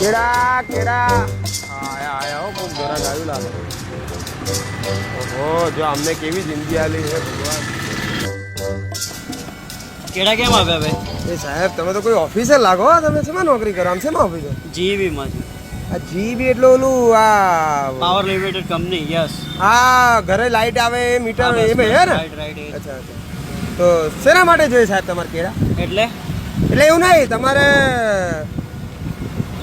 કેડા કેડા આયા આયા હો ખૂબ ઘણા ગાયું લાગે. ઓહો જો અમને કેવી જિંદગી આલી છે ભગવાન. કેડા કેમ આવ્યા ભાઈ? એ સાહેબ તમે તો કોઈ ઓફિસર લાગો. તમે શેમાં નોકરી કરો? આમ શેમાં ઓફિસર? જીબી માં છે. આ જીબી એટલે ઓલું આ પાવર લિમિટેડ કંપની. યસ. હા ઘરે લાઈટ આવે મીટર એ હે ને? રાઈટ. અચ્છા અચ્છા. તો શેના માટે જોઈએ સાહેબ તમારે કેળા? એટલે એવું નહીં તમારે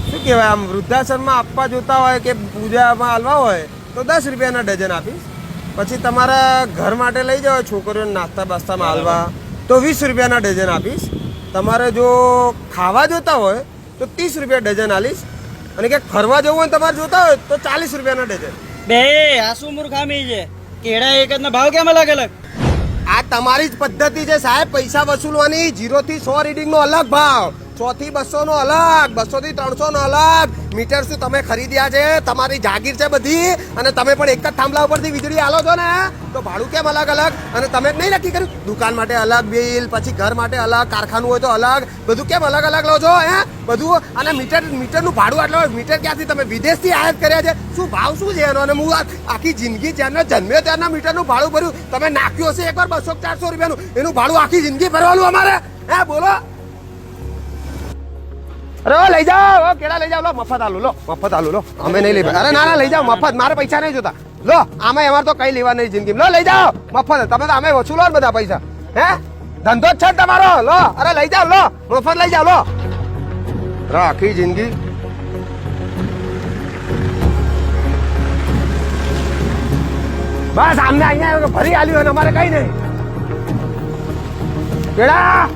શું કહેવાય આમ વૃદ્ધાશ્રમમાં આપવા જોતા હોય કે પૂજામાં હાલવા હોય તો 10 રૂપિયાના ડઝન આપીશ. પછી તમારા ઘર માટે લઈ જાઓ છોકરીઓને નાસ્તા બાસ્તામાં હાલવા તો 20 રૂપિયાના ડઝન આપીશ. તમારે જો ખાવા જોતા હોય તો 30 રૂપિયા ડઝન આલીશ. અને કે ફરવા જવું હોય તમારે જોતા હોય તો 40 રૂપિયાના ડઝન. બે આ શું મૂર્ખામી છે? કેડા એક જ ના ભાવ કેમ અલગ અલગ? આ તમારી જ પદ્ધતિ છે સાહેબ પૈસા વસૂલવાની. 0 થી 100 રીડિંગનો અલગ ભાવ, 100 થી 200 નો અલગ, 200 થી 300 નો અલગ. મીટર શું તમે ખરીદ્યા છે? તમારી જાગીર છે બધી. અને તમે પણ એક જ થાંભલા ઉપરથી વીજળી આલો છો ને તો ભાડું કેમ અલગ અલગ? અને તમે નહીં નક્કી કર્યું દુકાન માટે અલગ બિલ, પછી ઘર માટે અલગ, કારખાનું હોય તો અલગ, બધું કેમ અલગ અલગ લો છો હે બધું? અને મીટરનું ભાડું આટલો મીટર ક્યાંથી તમે વિદેશથી આયાત કર્યા છે? શું ભાવ શું છે એનો? અને હું આખી જિંદગી જ્યારનો જન્મ્યો ત્યારના મીટરનું ભાડું ભર્યું. તમે નાખ્યું હશે એકવાર 200-400 રૂપિયાનું, એનું ભાડું આખી જિંદગી ભરવાનું અમારે હે? બોલો. અરે લઈ જાઓ કેળા લઈ જાઓ. લો મફત આલુ લો, મફત આલુ લો. અમે નહીં લઈ. અરે ના ના લઈ જાઓ મફત. મારે પૈસા નહીં જોતા. લો આમે અમારે તો કઈ લેવા નહીં જિંદગી. લો લઈ જાઓ મફત. તમે તો અમે વસૂલો ને બધા પૈસા હે? ધંધો જ છે તમારો. લો અરે લઈ જાઓ લો મફત લઈ જાઓ લો. આખી જિંદગી બસ આમને અહીંયા ફરી આલ્યું અને અમારે કઈ નહીં. કેળા